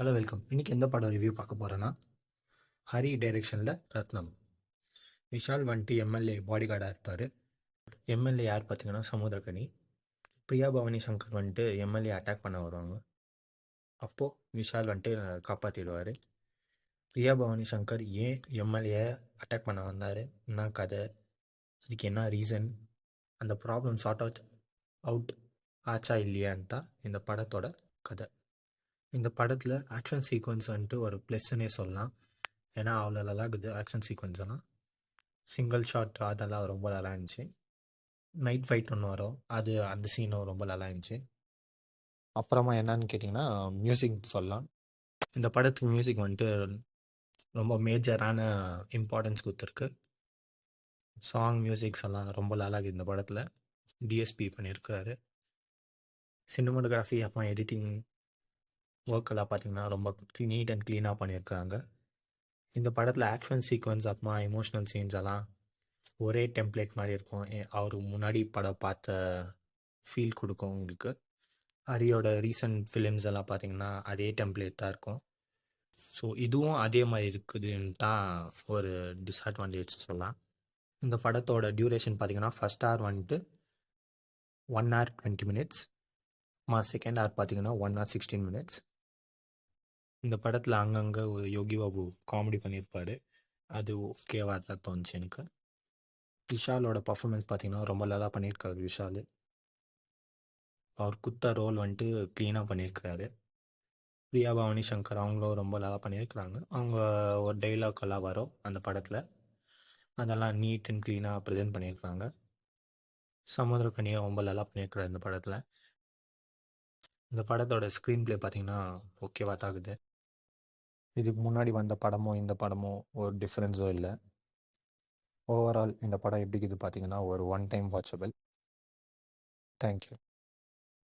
Hello welcome. இன்றைக்கி எந்த படம் ரிவ்யூ பார்க்க போகிறேன்னா, ஹரி டைரெக்ஷனில் ரத்னம். விஷால் வந்துட்டு எம்எல்ஏ பாடி கார்டாக இருப்பார். எம்எல்ஏ யார் பார்த்தீங்கன்னா சமுத்திரக்கனி. பிரியா பவானி சங்கர் வந்துட்டு எம்எல்ஏ அட்டாக் பண்ண வருவாங்க. அப்போது விஷால் வந்துட்டு காப்பாற்றிடுவார். பிரியா பவானி சங்கர் ஏன் எம்எல்ஏ அட்டாக் பண்ண வந்தார், என்ன கதை, அதுக்கு என்ன ரீசன், அந்த ப்ராப்ளம் சார்ட் அவுட் ஆச்சா இல்லையான்னு தான் இந்த படத்தோட கதை. இந்த படத்தில் ஆக்ஷன் சீக்வன்ஸ் வந்துட்டு ஒரு ப்ளஸ்ன்னே சொல்லலாம். ஏன்னா அவ்வளோ நல்லா இருக்குது ஆக்ஷன் சீக்வன்ஸ் எல்லாம். சிங்கிள் ஷாட் அதெல்லாம் ரொம்ப நல்லா இருந்துச்சு. நைட் ஃபைட் ஒன்று வரும், அது அந்த சீனும் ரொம்ப நல்லா இருந்துச்சு. அப்புறமா என்னன்னு கேட்டிங்கன்னா மியூசிக் சொல்லலாம். இந்த படத்துக்கு மியூசிக் வந்துட்டு ரொம்ப மேஜரான இம்பார்ட்டன்ஸ் கொடுத்துருக்கு. சாங் மியூசிக்ஸ் எல்லாம் ரொம்ப நல்லா இருக்குது இந்த படத்தில். டிஎஸ்பி பண்ணியிருக்காரு. சினிமோட்டோகிராஃபி அப்புறம் எடிட்டிங் ஒர்க்கெல்லாம் பார்த்திங்கன்னா ரொம்ப நீட் அண்ட் க்ளீனாக பண்ணியிருக்காங்க. இந்த படத்தில் ஆக்ஷன் சீக்வன்ஸ் அப்புறமா எமோஷ்னல் சீன்ஸ் எல்லாம் ஒரே டெம்ப்ளேட் மாதிரி இருக்கும். அவருக்கு முன்னாடி படம் பார்த்த ஃபீல் கொடுக்கும் உங்களுக்கு. ஹரியோட ரீசன்ட் ஃபிலிம்ஸ் எல்லாம் பார்த்திங்கன்னா அதே டெம்ப்ளேட் தான் இருக்கும். ஸோ இதுவும் அதே மாதிரி இருக்குதுன்னு தான் ஒரு டிஸ்அட்வான்டேஜ் சொல்லலாம். இந்த படத்தோட டியூரேஷன் பார்த்திங்கன்னா ஃபஸ்ட் ஹவர் வந்துட்டு 1 hour 20 minutes, செகண்ட் ஹவர் பார்த்திங்கன்னா 1 hour 16 minutes. இந்த படத்தில் அங்கங்கே யோகி பாபு காமெடி பண்ணியிருப்பார். அது ஓகேவாக தான் தோணுச்சு எனக்கு. விஷாலோட பர்ஃபார்மன்ஸ் பார்த்திங்கன்னா ரொம்ப நல்லா பண்ணியிருக்காரு விஷால். அவர் குத்த ரோல் வந்துட்டு க்ளீனாக பண்ணியிருக்கிறாரு. பிரியா பவானி சங்கர் அவங்களும் ரொம்ப நல்லா பண்ணியிருக்கிறாங்க. அவங்க ஒரு டைலாக் எல்லாம் வரும் அந்த படத்தில், அதெல்லாம் நீட் அண்ட் க்ளீனாக ப்ரெசென்ட் பண்ணியிருக்காங்க. சமுத்திரக்கனியும் ரொம்ப நல்லா பண்ணியிருக்கிறார் இந்த படத்தில். இந்த படத்தோட ஸ்க்ரீன் ப்ளே பார்த்திங்கன்னா ஓகேவா தாக்குது. இதுக்கு முன்னாடி வந்த படமும் இந்த படமும் ஒரு டிஃப்ரென்ஸும் இல்லை. ஓவரால் இந்த படம் எப்படி இருக்குது பார்த்தீங்கன்னா ஒரு ஒன் டைம் வாட்சபிள். தேங்க்யூ.